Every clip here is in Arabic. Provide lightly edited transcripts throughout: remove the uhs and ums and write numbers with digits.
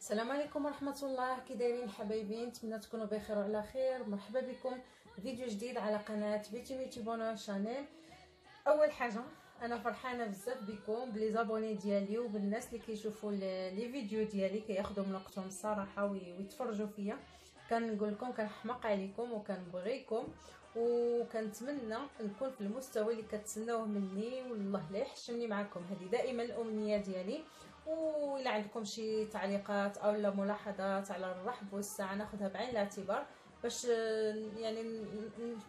السلام عليكم ورحمه الله. كي دايرين حبايبي؟ نتمنى تكونوا بخير وعلى خير. مرحبا بكم فيديو جديد على قناه بيتي ميتي بونور شانيل. اول حاجه انا فرحانه بزاف بكم بلي زابوني ديالي وبالناس اللي كيشوفوا لي فيديو ديالي كياخذوا من وقتهم الصراحه ويتفرجوا فيا. كنقول لكم كنحماق عليكم وكنبغيكم وكنتمنى نكون في المستوى اللي كتسناوه مني، والله لا يحشمني معكم. هذه دائما الامنيه ديالي. وإلا عندكم شي تعليقات او لا ملاحظات على الرحب والسعه ناخذها بعين الاعتبار باش يعني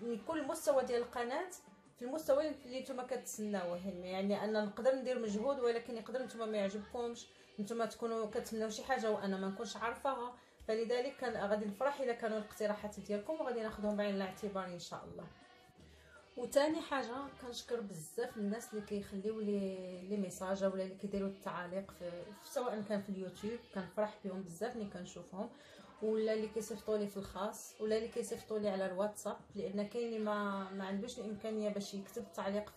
يكون المستوى ديال القناه في المستوى اللي نتوما كتسناوه. يعني انا نقدر ندير مجهود، ولكن يقدر نتوما ما يعجبكمش، نتوما تكونوا كتمناو شي حاجه وانا ما نكونش عارفاها. فلذلك غادي نفرح الا كانوا الاقتراحات ديالكم وغادي ناخذهم بعين الاعتبار ان شاء الله. وثاني حاجه كنشكر بزاف الناس اللي كيخليو لي ميساج ولا اللي كيديروا التعاليق في سواء كان في اليوتيوب. كنفرح بهم بزاف ملي كنشوفهم، ولا اللي كيصيفطوا لي في الخاص، ولا اللي كيصيفطوا لي على الواتساب، لان كاين اللي ما عندوش الامكانيه باش يكتب التعليق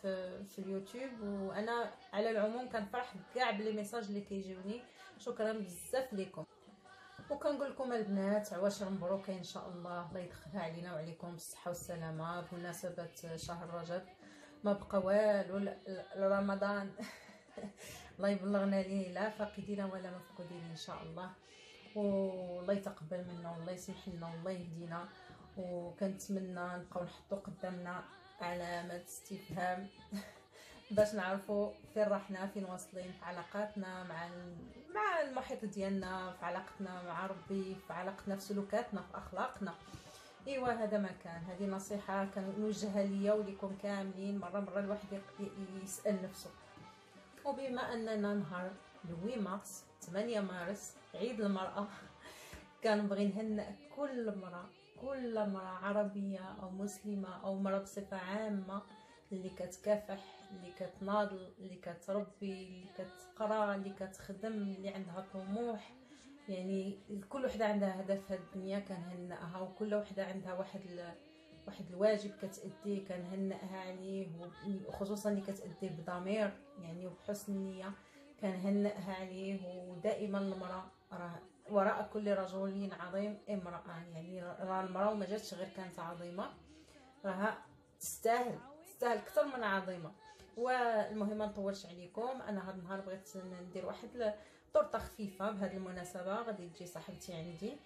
في اليوتيوب. وانا على العموم كنفرح بكاع بلي ميساج اللي كيجيوني. شكرا بزاف لكم. وكنقول لكم البنات عواشر مبروكه ان شاء الله، الله يدخلها علينا وعليكم بالصحه والسلامه بمناسبه شهر رجب. ما بقى والو لرمضان الله يبلغنا ليه لا فاقدين ولا مفقودين ان شاء الله. والله يتقبل منا والله يسمح لنا والله يهدينا. وكنتمنى نبقاو نحطوا قدامنا علامه استفهام باش نعرفوا فين راحنا، فين واصلين في علاقاتنا مع المحيط ديالنا، في علاقتنا مع ربي، في علاقتنا، في سلوكاتنا، في اخلاقنا. ايوا هذا ما كان. هذه نصيحه كنوجهها ليا وليكم كاملين. مره الواحد يسال نفسه. وبما اننا نهار 8 مارس 8 مارس عيد المراه كنبغي نهنئ كل مرأة عربية أو مسلمة أو مرأة بصفة عامة اللي كتكافح، اللي كتناضل، اللي كتربي، اللي كتقرا، اللي كتخدم، اللي عندها طموح. يعني كل وحده عندها هدف في الدنيا كنهنئها، وكل وحده عندها واحد الواجب كتأديه كنهنئها عليه، وخصوصا اللي كتأديه بضمير يعني وبحسن نية كنهنئها عليه. ودائما المرأة راه وراء كل رجل عظيم امرأة. يعني راه المرأة وما جاتش غير كانت عظيمة، راها تستاهل اكثر من عظيمه. والمهم ما نطولش عليكم. انا هذا النهار بغيت ندير واحد طرطه خفيفه بهذه المناسبه. غادي تجي صاحبتي عندي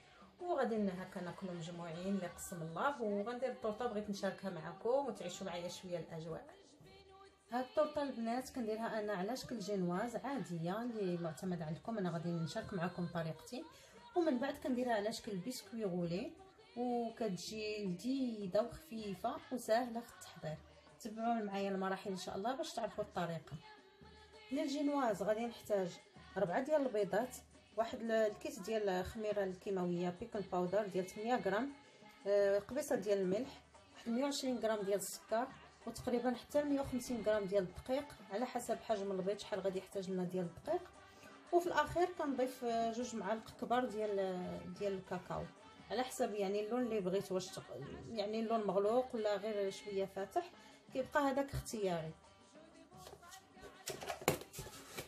وغادي هكا ناكلوا مجموعين اللي قسم الله، وغندير الطرطه بغيت نشاركها معكم وتعيشوا معايا شويه الاجواء. هاد الطرطه البنات كنديرها انا على شكل جينواز عاديه اللي معتمد عندكم. انا غادي نشارك معكم طريقتي، ومن بعد كنديرها على شكل بسكوي غولي، وكتجي لذيذه وخفيفه وسهله في التحضير. تبعوا معايا المراحل ان شاء الله باش تعرفوا الطريقه. للجينواز غادي نحتاج 4 ديال البيضات، واحد الكيس ديال الخميره الكيماويه بيكن باودر ديال 8 غرام، قبيصه ديال الملح، واحد 120 غرام ديال السكر، وتقريبا حتى 150 غرام ديال الدقيق على حسب حجم البيض شحال غادي يحتاج لنا ديال الدقيق. وفي الاخير كنضيف 2 معالق كبار ديال الكاكاو على حسب يعني اللون اللي بغيت، واش يعني اللون مغلوق ولا غير شويه فاتح، كيبقى هذاك اختياري.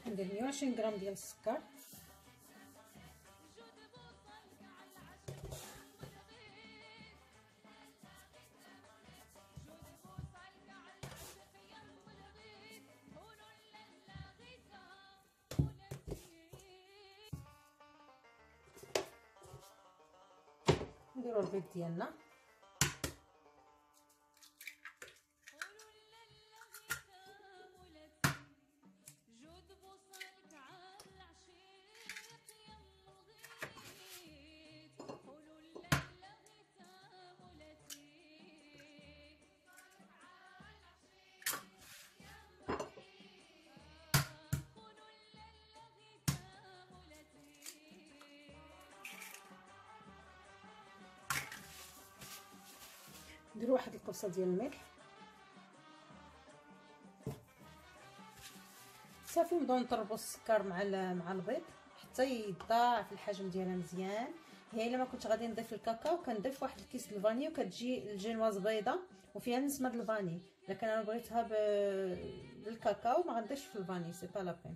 ندير 120 غرام ديال السكر، نديرو البيض ديالنا، نديرو واحد القبصه ديال الملح صافي. نبداو نطربوا السكر مع البيض حتى يتضاعف الحجم ديالها مزيان. هي الا ما كنت غادي نضيف الكاكاو كنضيف واحد الكيس الفاني، وكتجي الجينواز بيضه وفيها نسمه د الفاني، لكن انا بغيتها بالكاكاو ما غنديرش في الفاني، سي با لا بين.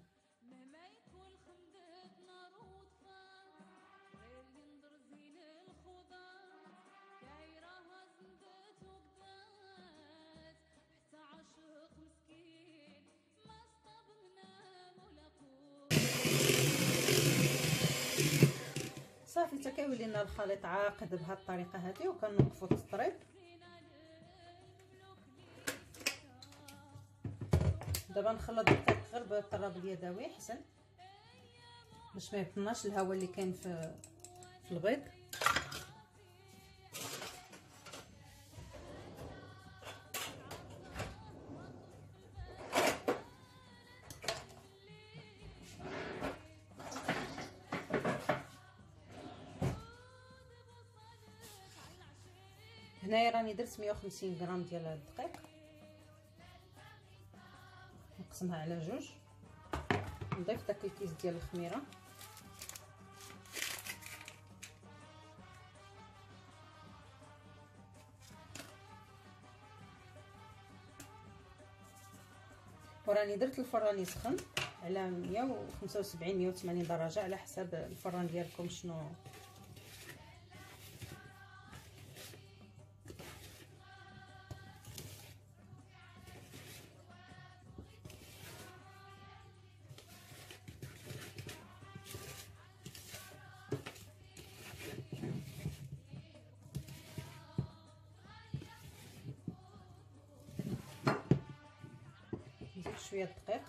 صافي حتى كيولي لنا الخليط عاقد بهذه الطريقه هذه، وكنوقفوا التطريب. دابا نخلط الدقيق غير بالطراب اليدوي احسن باش ما يبطلناش الهواء اللي كاين في البيض. هنايا راني درت 150 غرام ديال الدقيق، نقسمها على جوج، نضيف داك الكيس ديال الخميره، وراني درت الفران يسخن على 175 180 درجه على حسب الفران ديالكم شنو. شويه الدقيق،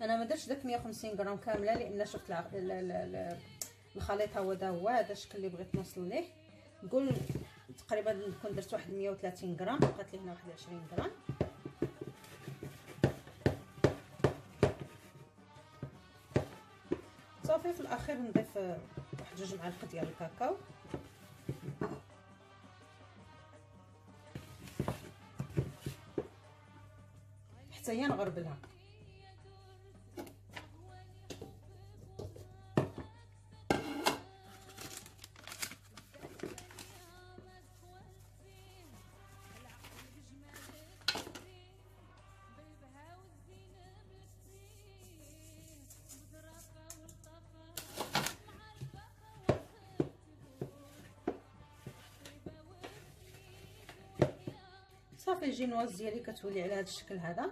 انا ما درتش داك 150 غرام كامله لان شفت الخليط هو هذا الشكل اللي بغيت نوصل ليه. نقول تقريبا نكون درت واحد 130 غرام، بقات لي هنا واحد 20 غرام. صافي في الاخير نضيف واحد 2 معالق ديال الكاكاو، حتى هي نغربلها. صافي الجينواز ديالي كتولي على هذا الشكل هذا.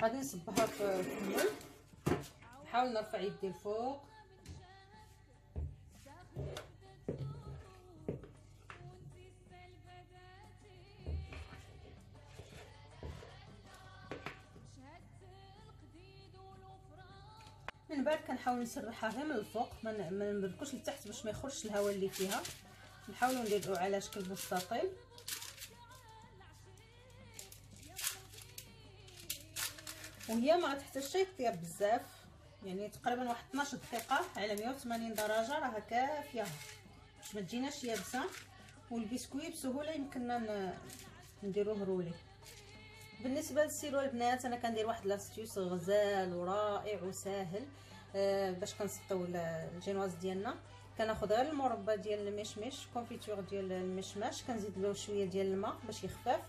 غادي نصبها في المول، نحاول نرفع يدي الفوق، من بعد كنحاول نسرحها غير من الفوق، ما نبركوش لتحت باش ما يخرجش الهواء اللي فيها. نحاولوا نديروا على شكل مستطيل، وهي ما تحتاجش تطيب بزاف، يعني تقريبا واحد 12 دقيقه على 180 درجه راه كافيه باش ما تجيناش يابسه. والبسكويت بسهوله يمكننا نديروه رولي. بالنسبه للسيرو البنات انا كندير واحد لاستيوس غزال ورائع وساهل باش كنسطيو الجينواز ديالنا. كناخذ غير المربى ديال المشمش، كونفيتور ديال المشماش، كنزيد له شويه ديال الماء باش يخفف،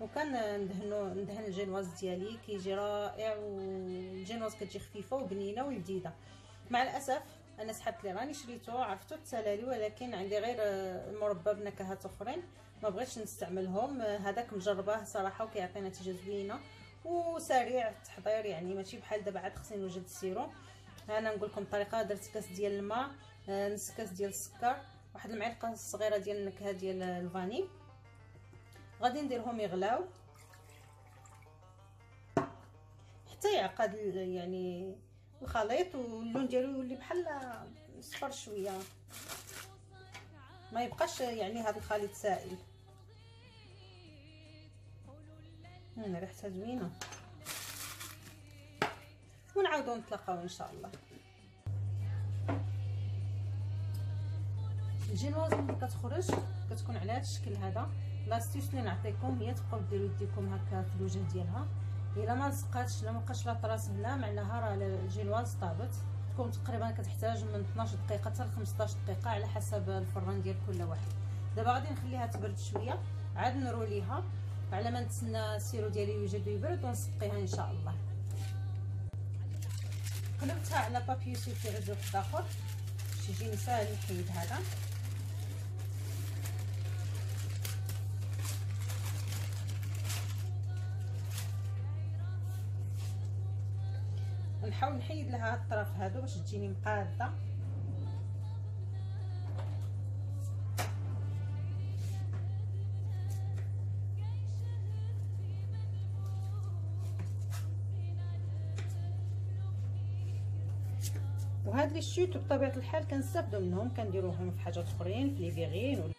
ندهن الجينواز ديالي كيجي رائع، والجينواز كتجي خفيفه وبنينه ولذيذه. مع الاسف انا سحبت لي راني شريته عرفتو تسالالي، ولكن عندي غير المربى بنكهات اخرين ما بغيتش نستعملهم. هذاك مجرباه صراحه وكيعطي نتيجه زوينه وسريع التحضير، يعني ماشي بحال دابا عاد خصني نوجد السيرو. انا نقول لكم الطريقه. درت كاس ديال الماء، نص كاس ديال السكر، واحد المعلقه صغيره ديال النكهه ديال الفاني، غادي نديرهم يغلاو حتى يعقد يعني الخليط، واللون ديالو يولي بحال صفر شويه، ما يبقاش يعني هذا الخليط سائل. ريحتها زوينه، ونعاودو نتلاقاو ان شاء الله. الجينواز ملي كتخرج كتكون على هذا الشكل هذا. لاستيوس اللي نعطيكم هي تبقاو ديروا يديكم هكا في الوجه ديالها، الا ما لصقاتش لا مابقاش لا طراس هنا معناها راه الجينواز طابت. تكون تقريبا كتحتاج من 12 دقيقه حتى ل 15 دقيقه على حسب الفران ديال كل واحد. دابا غادي نخليها تبرد شويه، عاد نروليها على ما نتسنى السيرو ديالي يوجد ويبرد ونسقيها ان شاء الله. قلبتها على بابي سوفي عود واحد اخر باش يجيني ساهل نحيد هذا. نحاول نحيد لها الطرف هادو باش تجيني مقاده. وهاد لي شوت بطبيعه الحال كنستافدوا منهم، كنديروهم في حاجات اخرين في لي فيغين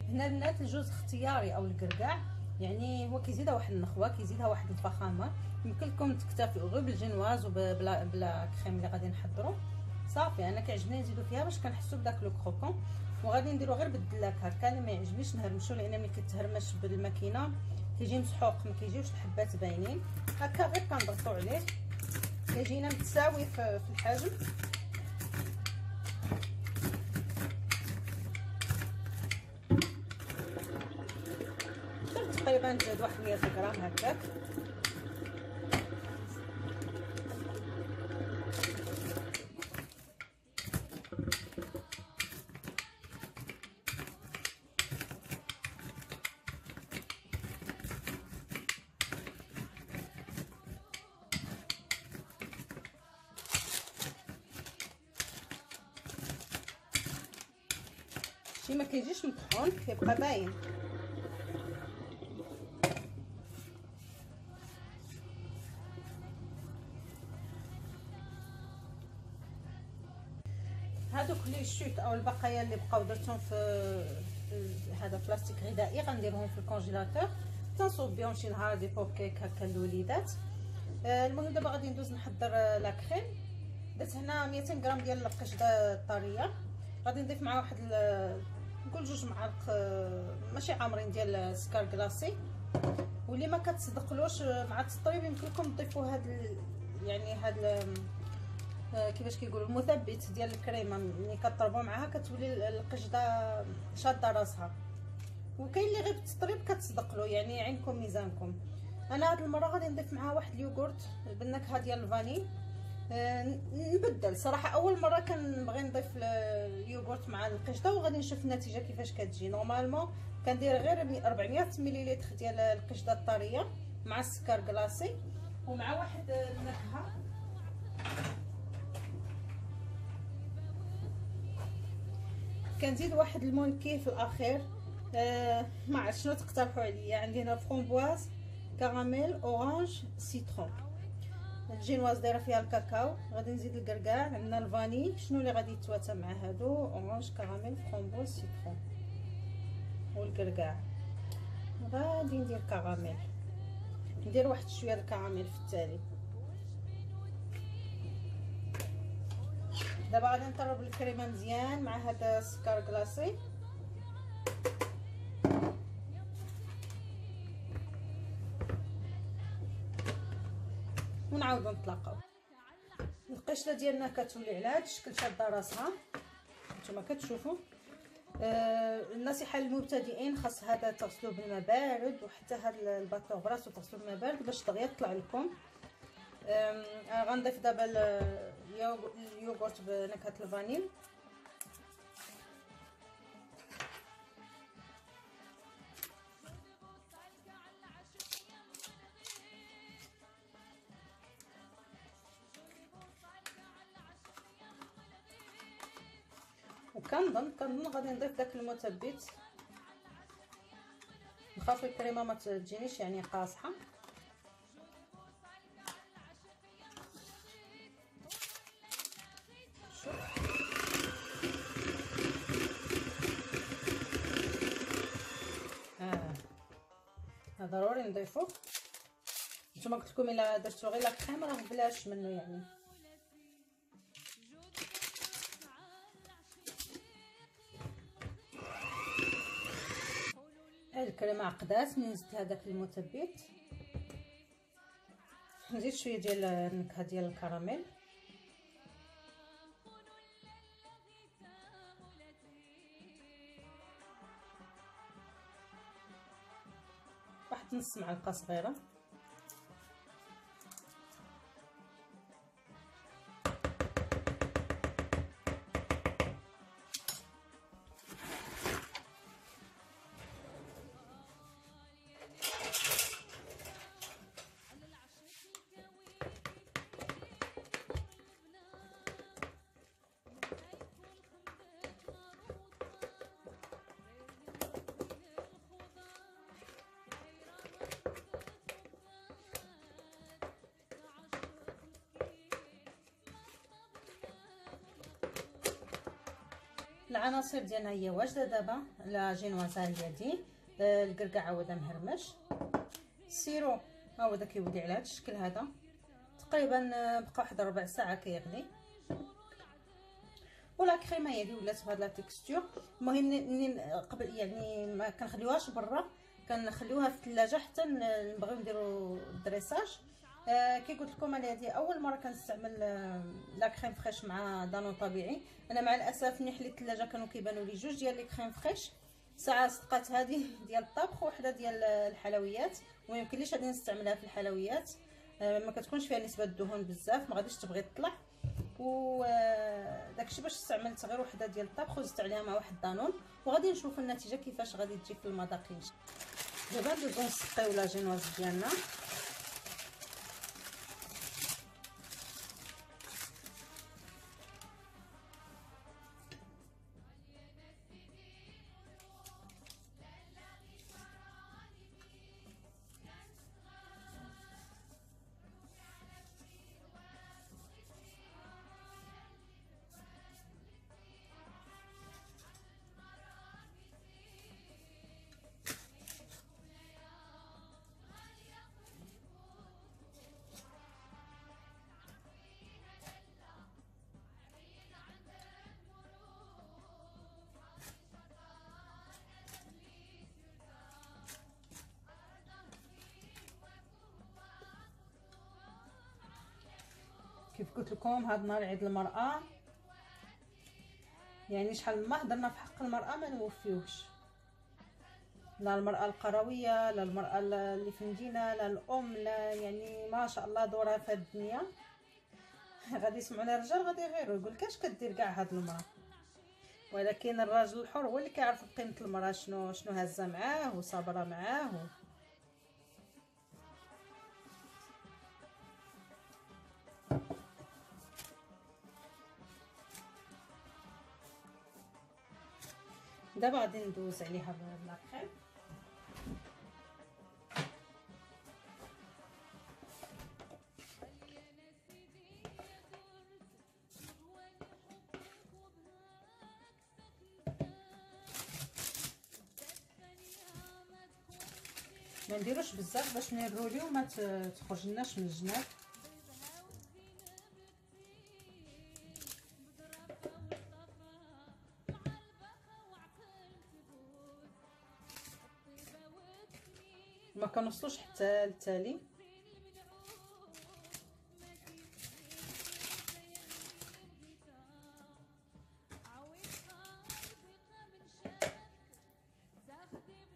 هنا البنات الجوز اختياري او القرقاع، يعني هو كيزيدها واحد النخوه، كيزيدها واحد الفخامه. يمكن لكم تكتفيو غير بالجنواز وبلا كريم اللي غادي نحضروا صافي. انا كيعجبني نزيدو فيها باش كنحسوا بداك لو كروكون. وغادي نديرو غير بالدلاك هكا، انا ما يعجبنيش نهرمشو لان ملي كيتهرمش بالماكينه كيجي مسحوق، ما كيجيوش الحبات باينين. هكا غير كنضغطوا عليه كيجينا متساوي في الحجم. تقريبا نزيد واحد 100 غرام هكاك. شي ما كيجيش مطحون، كيبقى باين. هادوك لي شوت او البقايا اللي بقاو درتهم في هذا بلاستيك غذائي غنديرهم في الكونجيلاتور تنصوب بهم شي نهار دي بوب كيك هكا للوليدات. المهم دابا غادي ندوز نحضر لا كريم. درت هنا 200 غرام ديال القشده طريه، غادي نضيف معها واحد نقول 2 معالق ماشي عامرين ديال السكر كلاصي. واللي ما كتصدقلوش مع التطريب يمكن لكم تضيفوا هاد يعني هاد كيفاش كيقولوا المثبت ديال الكريمه. ملي كطربوا معها كتولي القشده شاده راسها. وكاين اللي غير بالتطريب كتصدق له، يعني عينكم ميزانكم. انا هاد المره غادي نضيف معها واحد اليوغورت بالنكهه ديال الفاني. نبدل صراحه، اول مره كنبغي نضيف اليوغورت مع القشده وغادي نشوف النتيجه كيفاش كتجي. نورمالمون كندير غير 400 مليلتر ديال القشده الطريه مع السكر كلاصي ومع واحد النكهه. كنزيد واحد المونكي في الاخير. ما عرفت شنو تقترحوا عليا. عندي هنا فرامبواز، كراميل، اورانج، سيترون. الجينواز دايره فيها الكاكاو. غادي نزيد الكركاع، عندنا الفاني. شنو اللي غادي يتواتى مع هادو؟ اورانج، كراميل، فرامبواز، سيترون والكركاع. غادي ندير كراميل، ندير واحد شويه الكراميل في التالي. دابا غادي نطرب الكريمه مزيان مع هذا السكر كلاصي. ونعاودو نطلقاو. القشره ديالنا كتولي على هذا الشكل شاده راسها نتوما كتشوفوا. النصيحه للمبتدئين خاص هذا تغسلوه بالماء بارد، وحتى هذا الباطور براسو تغسلوه بالماء بارد باش دغيا يطلع لكم. غنضيف دابا اليوغورت بنكهه الفانيل. وكنظن غادي نضيف داك المثبت. نخاف الكريمه ما تجينيش يعني قاصحه. ضروري نضيفوه. نتوما قلت لكم الا درتو غير لا كريم راه بلاش منه يعني. الكريمه عقدات. من زدت هذاك المثبت نزيد شويه ديال النكهه ديال الكراميل. واحد نص معلقه صغيره. العناصر ديالنا هي واجده دابا. لا جينوازا هي دي، الكركاع هو دا مهرمش، السيرو ها هو دا كيولي على هذا الشكل هذا. تقريبا بقى واحد ربع ساعه كيغلي. ولا كريمه هي اللي ولات بهاد لا تيكستور. المهم منين قبل يعني ما كنخليوهاش برا، كنخليوها في الثلاجه حتى نبغيو نديرو الدريساج. كي قلت لكم انا هذه اول مره كنستعمل لا كريم فريش مع دانون طبيعي. انا مع الاسف ملي حليت الثلاجه كانوا كيبانوا لي جوج ديال لي كريم فريش. ساعه صدقات هذه ديال الطبخ وحده ديال الحلويات. وما يمكنليش هذه نستعملها في الحلويات، ما كتكونش فيها نسبه الدهون بزاف، ما غاديش تبغي تطلع. و داكشي باش استعملت غير وحده ديال الطبخ وزدت عليها مع واحد دانون، وغادي نشوفوا النتيجه كيفاش غادي تجي في المذاق. دابا ندوزو نسقيو لا جينواز ديالنا. كيف قلت لكم هاد نهار عيد المرأة، يعني شحال ما هضرنا في حق المرأة ما نوفيوش. لا المرأة القروية، لا المرأة اللي في المدينة، لا الأم، لا يعني ما شاء الله دورها في الدنيا. غادي يسمعونا الرجال غادي يغيروا يقول كاش كدير كاع هاد المرأة، ولكن الراجل الحر هو اللي كيعرف قيمة المرأة، شنو هازه معاه وصابرة معاه دابا غادي ندوز عليها لاكريم. ما نديروش بزاف باش نرولي وما تخرجلناش من الجناب. ما كنوصلوش حتى للتالي.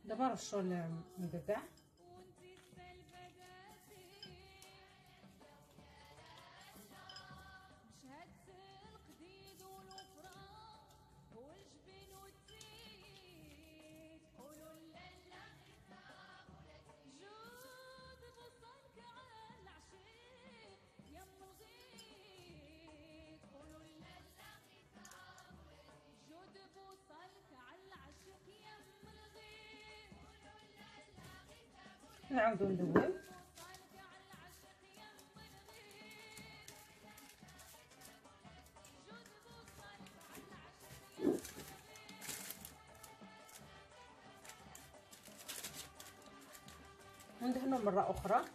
دابا نرشو الكركاع. نعاودو ندويو. نكملوا مره اخرى.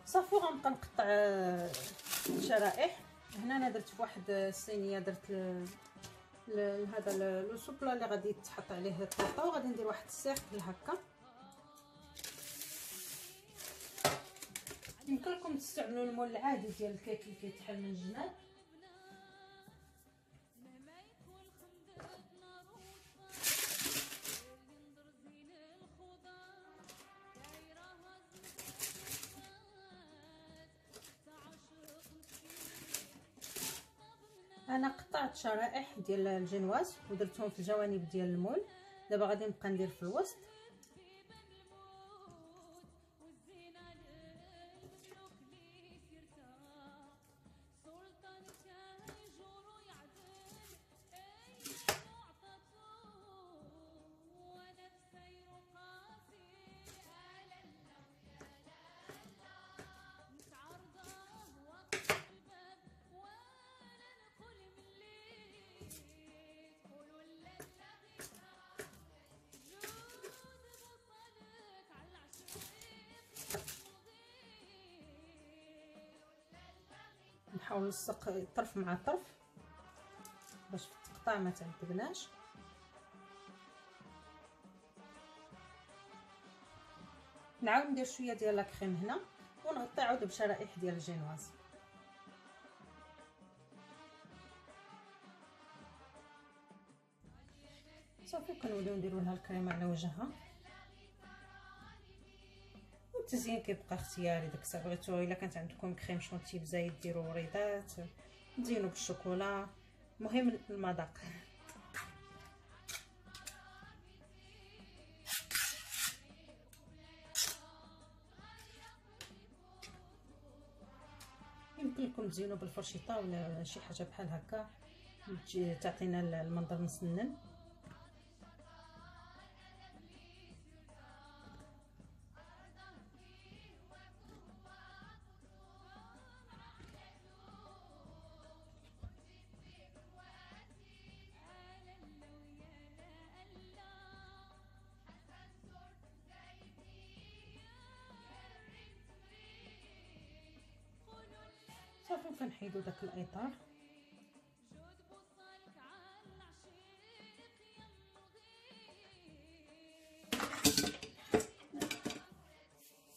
صافي غنبقى نقطع شرائح. هنا انا درت في واحد الصينيه، درت هذا لو سوبلا اللي غادي يتحط عليه الطوطه، وغادي ندير واحد السيركل هكا. يمكن لكم تستعملوا المول العادي ديال الكيك اللي كيتحل من الجناب. انا قطعت شرائح ديال الجنواز ودرتهم في الجوانب ديال المول. دابا غادي نبقى ندير في الوسط. نحاول نلصق طرف مع طرف باش في التقطاع ما تعذبناش. نعاود ندير شويه ديال لاكريم هنا ونغطي عود بشرائح ديال الجينواز. صافي كنوليو نديرو لها الكريمه على وجهها. التزيين كيبقى اختياري، داكشي بغيتو. الا كانت عندكم كريم شونتي بزايد ديروا وريضات، تزينوا بالشوكولا، المهم المذاق. يمكن لكم تزينوا بالفرشيطه ولا شي حاجه بحال هكا تعطينا المنظر مسنن. صافي كنحيدو داك الاطار.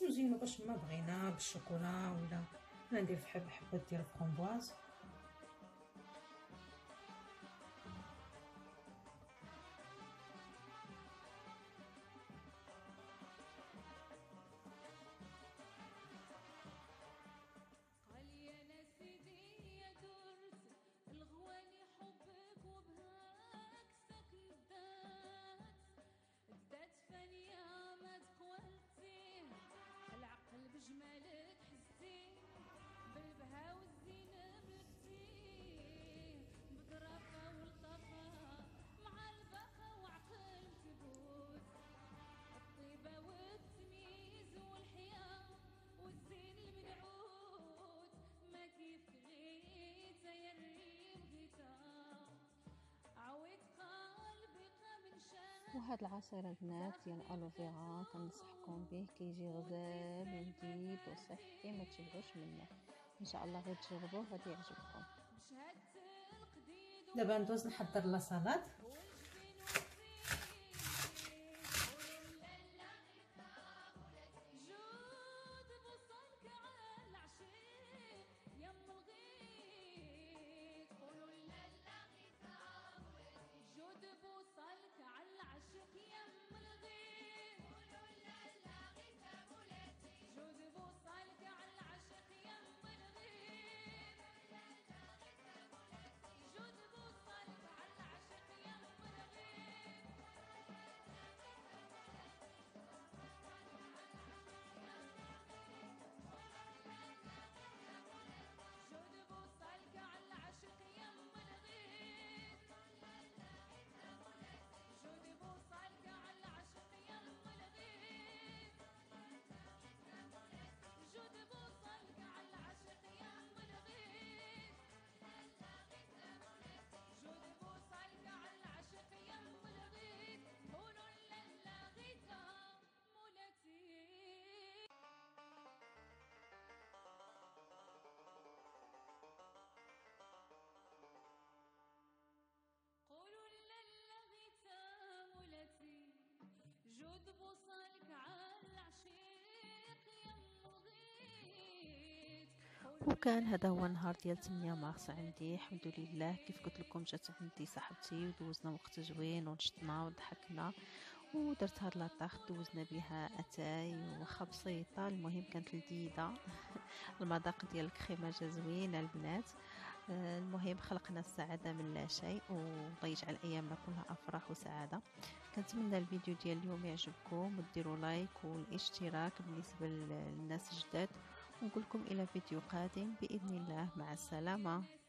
نزينو باش ما بغينا بالشوكولا، ولا ندير في حبه ديال الفرامبواز. وهاد العصير البنات ديال الالوفيرا كنصحكم به، كيجي غزال ولذيذ وصحي، ما تشبعوش منه. ان شاء الله غير تجربوه غادي يعجبكم. دابا ندوز نحضر لا سلطه. وكان هذا هو النهار ديال 8 مارس عندي. الحمد لله كيف قلت لكم جات عندي صاحبتي ودوزنا وقت زوين ونشطنا وضحكنا ودرت هاد لاطاخ دوزنا بها اتاي واخا بسيطه، المهم كانت لذيذه. المذاق ديال الكريمه جا زوينه البنات. المهم خلقنا السعاده من لا شيء، والله يجعل ايامنا كلها افراح وسعاده. كنتمنى الفيديو ديال اليوم يعجبكم وديروا لايك والاشتراك بالنسبه للناس الجداد، ونقول لكم الى فيديو قادم باذن الله. مع السلامه.